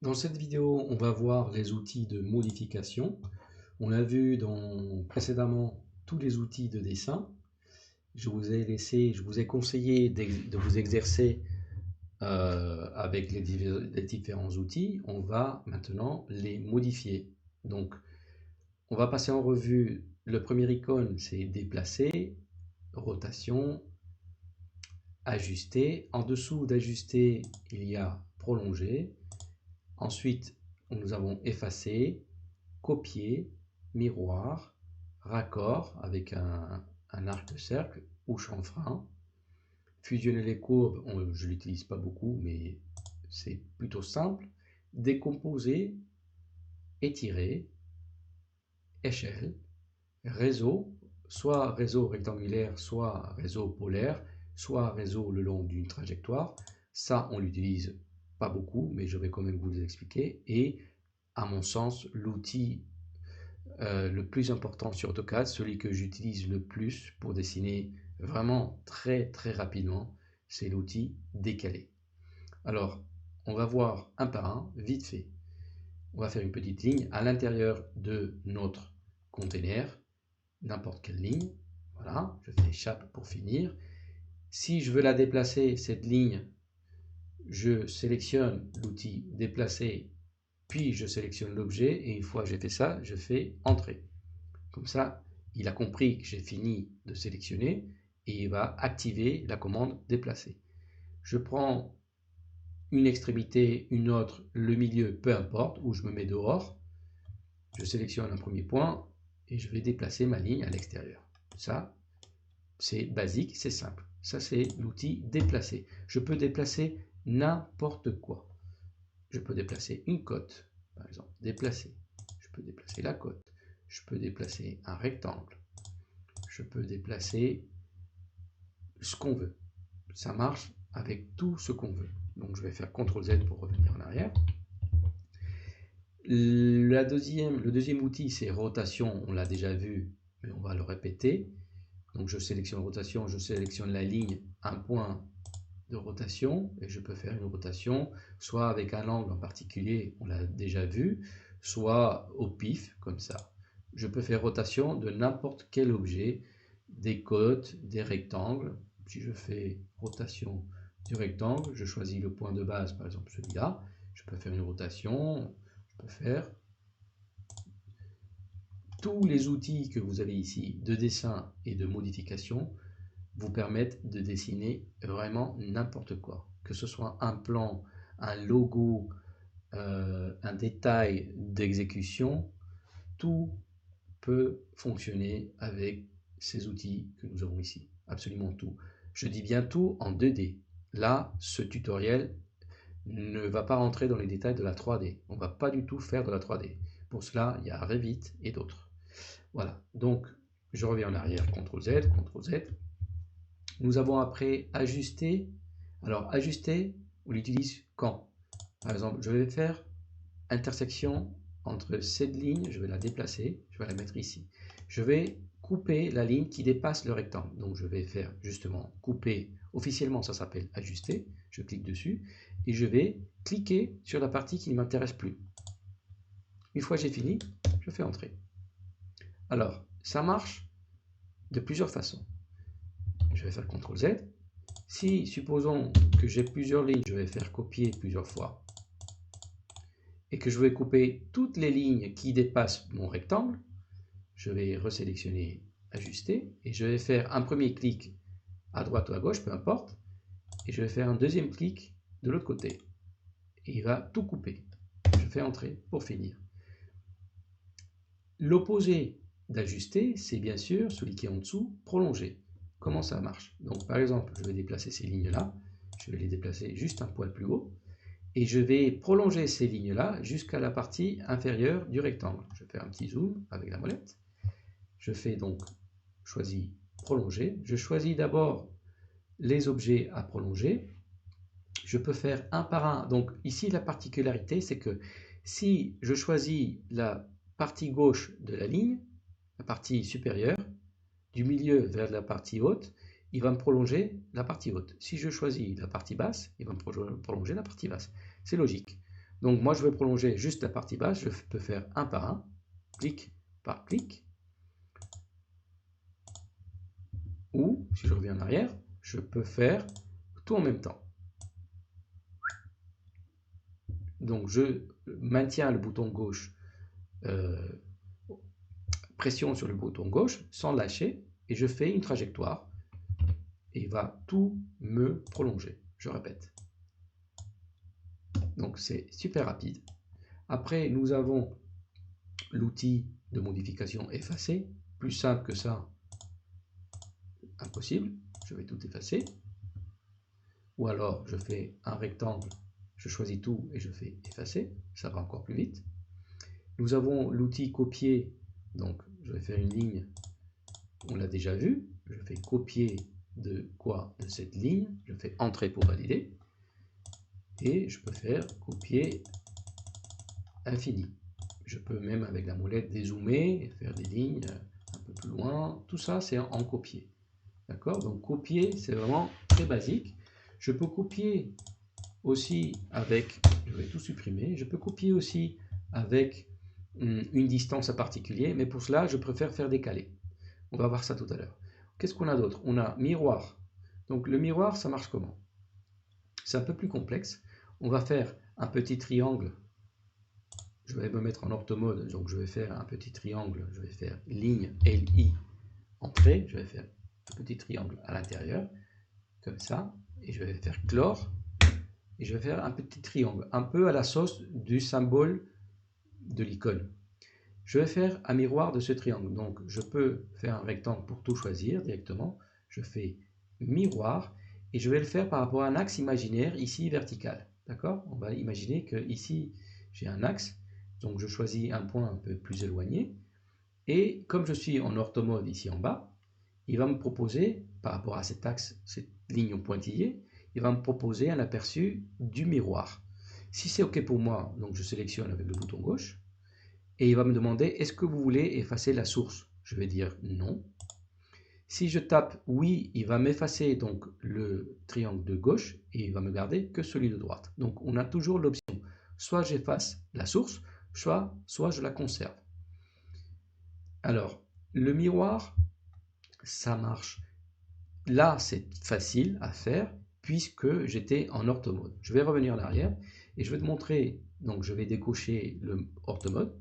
Dans cette vidéo, on va voir les outils de modification. On a vu précédemment tous les outils de dessin. Je vous ai conseillé de vous exercer avec les différents outils. On va maintenant les modifier. Donc, on va passer en revue. Le premier icône, c'est déplacer, rotation, ajuster. En dessous d'ajuster, il y a prolonger. Ensuite, nous avons effacé, copier, miroir, raccord avec un arc de cercle ou chanfrein. Fusionner les courbes, je ne l'utilise pas beaucoup, mais c'est plutôt simple. Décomposer, étirer, échelle, réseau, soit réseau rectangulaire, soit réseau polaire, soit réseau le long d'une trajectoire. Ça, on l'utilise pas beaucoup, mais je vais quand même vous expliquer. Et à mon sens, l'outil le plus important sur AutoCAD, celui que j'utilise le plus pour dessiner vraiment très très rapidement, c'est l'outil décalé. Alors, on va voir un par un, vite fait. On va faire une petite ligne à l'intérieur de notre container, n'importe quelle ligne. Voilà, je fais chape pour finir. Si je veux la déplacer, cette ligne, je sélectionne l'outil déplacer, puis je sélectionne l'objet, et une fois que j'ai fait ça, je fais entrée. Comme ça, il a compris que j'ai fini de sélectionner et il va activer la commande déplacer. Je prends une extrémité, une autre, le milieu, peu importe, où je me mets dehors. Je sélectionne un premier point et je vais déplacer ma ligne à l'extérieur. Ça, c'est basique, c'est simple. Ça, c'est l'outil déplacer. Je peux déplacer n'importe quoi. Je peux déplacer une cote, par exemple, déplacer. Je peux déplacer la cote. Je peux déplacer un rectangle. Je peux déplacer ce qu'on veut. Ça marche avec tout ce qu'on veut. Donc je vais faire CTRL Z pour revenir en arrière. Le deuxième outil, c'est rotation. On l'a déjà vu, mais on va le répéter. Donc je sélectionne rotation, je sélectionne la ligne, un point de rotation, et je peux faire une rotation, soit avec un angle en particulier, on l'a déjà vu, soit au pif, comme ça. Je peux faire rotation de n'importe quel objet, des côtes, des rectangles. Si je fais rotation du rectangle, je choisis le point de base, par exemple celui-là, je peux faire une rotation, je peux faire tous les outils que vous avez ici de dessin et de modification vous permettent de dessiner vraiment n'importe quoi. Que ce soit un plan, un logo, un détail d'exécution, tout peut fonctionner avec ces outils que nous avons ici. Absolument tout. Je dis bien tout en 2D. Là, ce tutoriel ne va pas rentrer dans les détails de la 3D. On ne va pas du tout faire de la 3D. Pour cela, il y a Revit et d'autres. Voilà. Donc, je reviens en arrière, CTRL Z, CTRL Z. Nous avons après ajuster. Alors, ajuster, on l'utilise quand? Par exemple, je vais faire intersection entre cette ligne, je vais la déplacer, je vais la mettre ici. Je vais couper la ligne qui dépasse le rectangle. Donc je vais faire justement couper, officiellement ça s'appelle ajuster, je clique dessus et je vais cliquer sur la partie qui ne m'intéresse plus. Une fois j'ai fini, je fais entrer. Alors, ça marche de plusieurs façons. Je vais faire CTRL Z. Si, supposons que j'ai plusieurs lignes, je vais faire copier plusieurs fois et que je vais couper toutes les lignes qui dépassent mon rectangle, je vais resélectionner ajuster et je vais faire un premier clic à droite ou à gauche, peu importe, et je vais faire un deuxième clic de l'autre côté et il va tout couper. Je fais entrer pour finir. L'opposé d'ajuster, c'est bien sûr celui qui est en dessous, prolonger. Comment ça marche? Donc par exemple, je vais déplacer ces lignes-là, je vais les déplacer juste un poil plus haut, et je vais prolonger ces lignes-là jusqu'à la partie inférieure du rectangle. Je fais un petit zoom avec la molette. Je fais donc, choisis prolonger. Je choisis d'abord les objets à prolonger. Je peux faire un par un. Donc ici, la particularité, c'est que si je choisis la partie gauche de la ligne, la partie supérieure, du milieu vers la partie haute, il va me prolonger la partie haute. Si je choisis la partie basse, il va me prolonger la partie basse. C'est logique. Donc moi je veux prolonger juste la partie basse, je peux faire un par un, clic par clic. Ou, si je reviens en arrière, je peux faire tout en même temps. Donc je maintiens le bouton gauche, pression sur le bouton gauche sans lâcher, et je fais une trajectoire et il va tout me prolonger. Je répète. Donc c'est super rapide. Après nous avons l'outil de modification effacer. Plus simple que ça, impossible. Je vais tout effacer. Ou alors je fais un rectangle, je choisis tout et je fais effacer. Ça va encore plus vite. Nous avons l'outil copier. Donc je vais faire une ligne. On l'a déjà vu. Je fais copier de quoi? De cette ligne. Je fais entrer pour valider. Et je peux faire copier infini. Je peux même avec la molette dézoomer et faire des lignes un peu plus loin. Tout ça, c'est en copier. D'accord? Donc copier, c'est vraiment très basique. Je peux copier aussi avec, je vais tout supprimer, je peux copier aussi avec une distance à particulier, mais pour cela, je préfère faire décaler. On va voir ça tout à l'heure. Qu'est-ce qu'on a d'autre? On a miroir. Donc le miroir, ça marche comment? C'est un peu plus complexe. On va faire un petit triangle. Je vais me mettre en orthomode, donc je vais faire un petit triangle. Je vais faire ligne LI entrée. Je vais faire un petit triangle à l'intérieur, comme ça. Et je vais faire clore. Et je vais faire un petit triangle, un peu à la sauce du symbole de l'icône. Je vais faire un miroir de ce triangle. Donc je peux faire un rectangle pour tout choisir directement. Je fais miroir et je vais le faire par rapport à un axe imaginaire ici vertical. D'accord? On va imaginer que ici j'ai un axe. Donc je choisis un point un peu plus éloigné. Et comme je suis en orthomode ici en bas, il va me proposer, par rapport à cet axe, cette ligne en pointillé, il va me proposer un aperçu du miroir. Si c'est OK pour moi, donc je sélectionne avec le bouton gauche, et il va me demander, est-ce que vous voulez effacer la source? Je vais dire non. Si je tape oui, il va m'effacer donc le triangle de gauche, et il va me garder que celui de droite. Donc on a toujours l'option, soit j'efface la source, soit je la conserve. Alors, le miroir, ça marche. Là, c'est facile à faire puisque j'étais en orthomode. Je vais revenir en arrière et je vais te montrer. Donc, je vais décocher le orthomode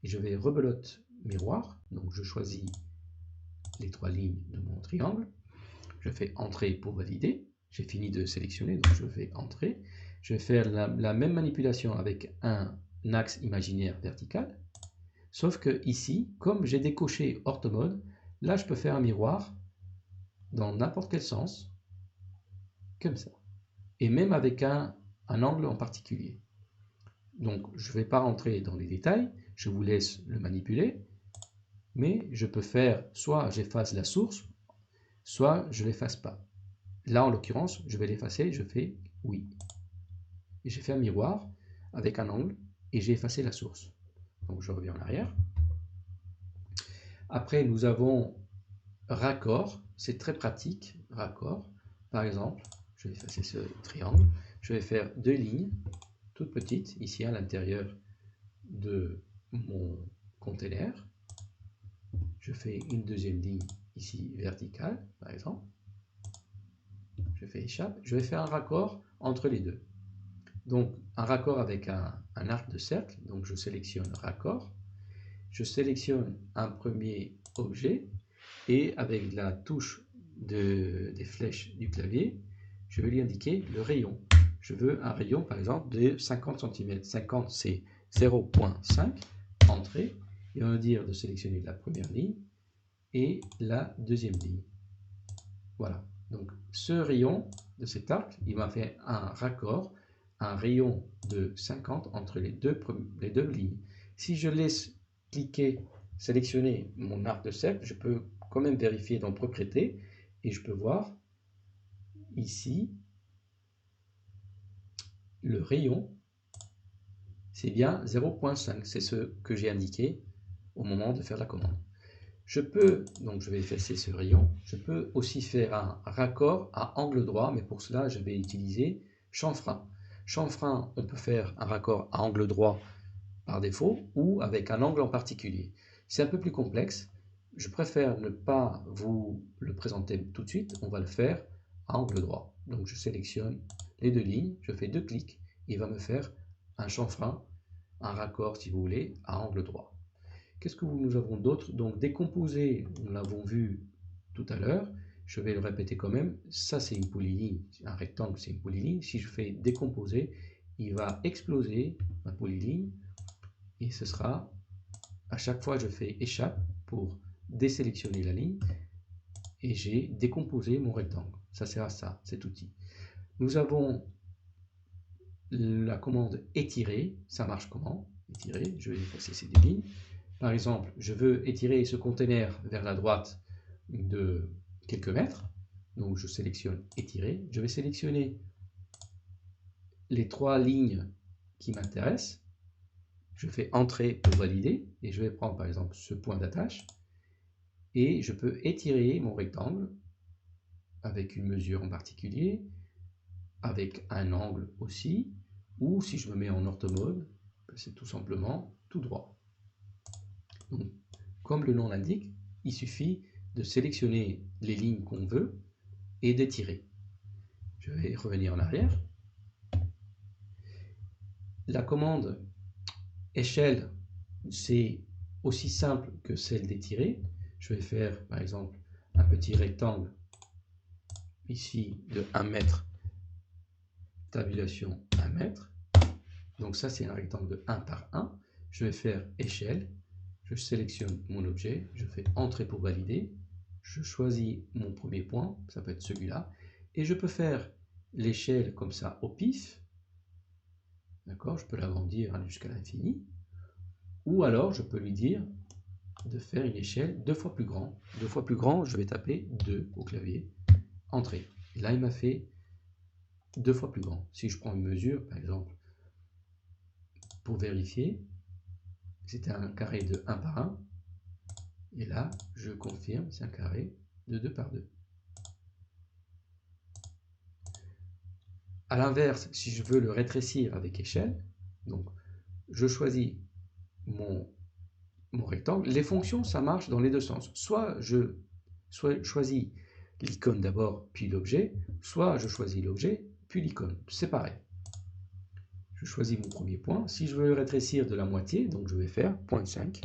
et je vais rebelote miroir. Donc, je choisis les trois lignes de mon triangle. Je fais entrer pour valider. J'ai fini de sélectionner, donc je fais entrer. Je vais faire la même manipulation avec un axe imaginaire vertical. Sauf que ici, comme j'ai décoché orthomode, là, je peux faire un miroir dans n'importe quel sens, comme ça. Et même avec un angle en particulier. Donc, je ne vais pas rentrer dans les détails, je vous laisse le manipuler, mais je peux faire soit j'efface la source, soit je ne l'efface pas. Là, en l'occurrence, je vais l'effacer, je fais oui. Et j'ai fait un miroir avec un angle et j'ai effacé la source. Donc, je reviens en arrière. Après, nous avons raccord, c'est très pratique, raccord. Par exemple, je vais effacer ce triangle, je vais faire deux lignes, toutes petites, ici à l'intérieur de mon container. Je fais une deuxième ligne ici verticale, par exemple. Je fais échappe, je vais faire un raccord entre les deux. Donc un raccord avec un arc de cercle, donc je sélectionne raccord, je sélectionne un premier objet, et avec la touche des flèches du clavier, je vais lui indiquer le rayon. Je veux un rayon par exemple de 50 cm. 50 c'est 0.5, entrée. Il va me dire de sélectionner la première ligne et la deuxième ligne. Voilà. Donc ce rayon de cet arc, il m'a fait un raccord, un rayon de 50 entre les deux lignes. Si je laisse cliquer, sélectionner mon arc de cercle, je peux quand même vérifier dans propriétés et je peux voir ici le rayon, c'est bien 0.5, c'est ce que j'ai indiqué au moment de faire la commande. Je peux, donc je vais effacer ce rayon, je peux aussi faire un raccord à angle droit, mais pour cela je vais utiliser chanfrein. Chanfrein, on peut faire un raccord à angle droit par défaut ou avec un angle en particulier. C'est un peu plus complexe. Je préfère ne pas vous le présenter tout de suite. On va le faire à angle droit. Donc je sélectionne les deux lignes, je fais 2 clics, et il va me faire un chanfrein, un raccord si vous voulez, à angle droit. Qu'est-ce que nous avons d'autre? Donc décomposer, nous l'avons vu tout à l'heure. Je vais le répéter quand même. Ça c'est une polyligne, un rectangle c'est une polyligne. Si je fais décomposer, il va exploser ma polyligne. Et ce sera, à chaque fois je fais échappe pour désélectionner la ligne et j'ai décomposé mon rectangle. Ça sert à ça, cet outil. Nous avons la commande étirer. Ça marche comment? Étirer, je vais effacer ces deux lignes. Par exemple, je veux étirer ce container vers la droite de quelques mètres. Donc je sélectionne étirer. Je vais sélectionner les 3 lignes qui m'intéressent. Je fais entrer pour valider et je vais prendre par exemple ce point d'attache et je peux étirer mon rectangle avec une mesure en particulier, avec un angle aussi, ou si je me mets en orthomode, c'est tout simplement tout droit. Donc, comme le nom l'indique, il suffit de sélectionner les lignes qu'on veut et d'étirer. Je vais revenir en arrière. La commande échelle, c'est aussi simple que celle d'étirer. Je vais faire par exemple un petit rectangle ici de 1 mètre, tabulation 1 mètre. Donc ça c'est un rectangle de 1 par 1. Je vais faire échelle, je sélectionne mon objet, je fais entrer pour valider, je choisis mon premier point, ça peut être celui-là, et je peux faire l'échelle comme ça au pif. D'accord, je peux l'agrandir jusqu'à l'infini. Ou alors je peux lui dire de faire une échelle 2 fois plus grand. 2 fois plus grand, je vais taper 2 au clavier, entrée. Et là, il m'a fait 2 fois plus grand. Si je prends une mesure, par exemple, pour vérifier, c'était un carré de 1 par 1. Et là, je confirme, c'est un carré de 2 par 2. A l'inverse, si je veux le rétrécir avec échelle, donc je choisis mon rectangle. Les fonctions, ça marche dans les deux sens. Soit je choisis l'icône d'abord, puis l'objet, soit je choisis l'objet, puis l'icône. C'est pareil. Je choisis mon premier point. Si je veux le rétrécir de la moitié, donc je vais faire 0,5.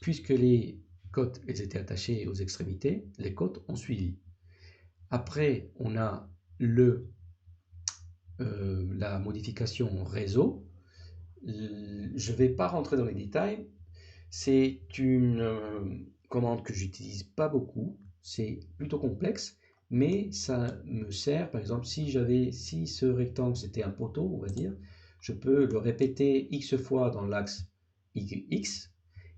Puisque les côtes elles étaient attachées aux extrémités, les côtes ont suivi. Après, on a la modification réseau. Je ne vais pas rentrer dans les détails. C'est une commande que j'utilise pas beaucoup. C'est plutôt complexe, mais ça me sert. Par exemple, si ce rectangle c'était un poteau, on va dire, je peux le répéter x fois dans l'axe x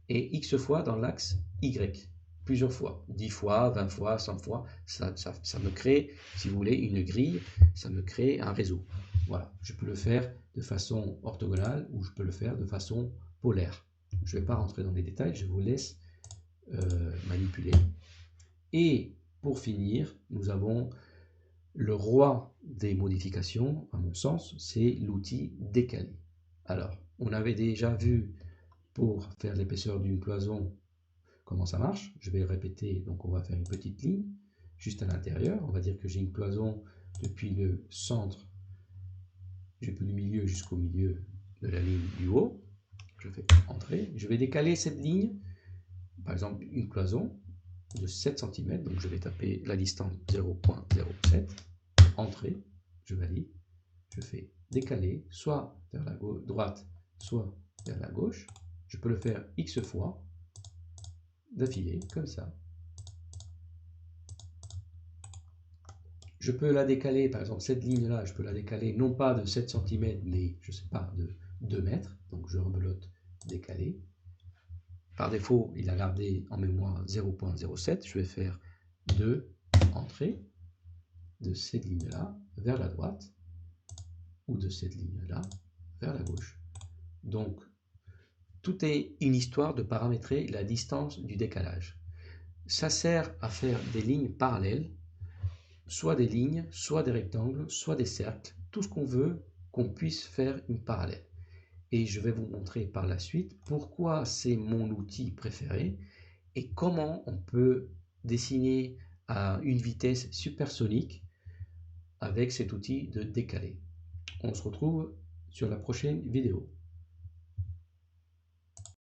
et x fois dans l'axe y, plusieurs fois, 10 fois, 20 fois, 100 fois. Ça me crée, si vous voulez, une grille, ça me crée un réseau. Voilà, je peux le faire de façon orthogonale ou je peux le faire de façon polaire. Je ne vais pas rentrer dans les détails, je vous laisse manipuler. Et pour finir, nous avons le roi des modifications, à mon sens, c'est l'outil décalé. Alors, on avait déjà vu pour faire l'épaisseur d'une cloison comment ça marche. Je vais le répéter, donc on va faire une petite ligne juste à l'intérieur. On va dire que j'ai une cloison depuis le centre, depuis le milieu jusqu'au milieu de la ligne du haut. Je fais entrer. Je vais décaler cette ligne, par exemple une cloison de 7 cm. Donc je vais taper la distance 0,07. Entrée. Je valide. Je fais décaler, soit vers la droite, soit vers la gauche. Je peux le faire X fois d'affilée, comme ça. Je peux la décaler, par exemple, cette ligne-là, je peux la décaler non pas de 7 cm, mais je ne sais pas, de 2 mètres. Donc je rebelote décaler. Par défaut, il a gardé en mémoire 0,07. Je vais faire 2 entrées de cette ligne-là vers la droite ou de cette ligne-là vers la gauche. Donc, tout est une histoire de paramétrer la distance du décalage. Ça sert à faire des lignes parallèles. soit des lignes, soit des rectangles, soit des cercles, tout ce qu'on veut qu'on puisse faire une parallèle. Et je vais vous montrer par la suite pourquoi c'est mon outil préféré et comment on peut dessiner à une vitesse supersonique avec cet outil de décalé. On se retrouve sur la prochaine vidéo.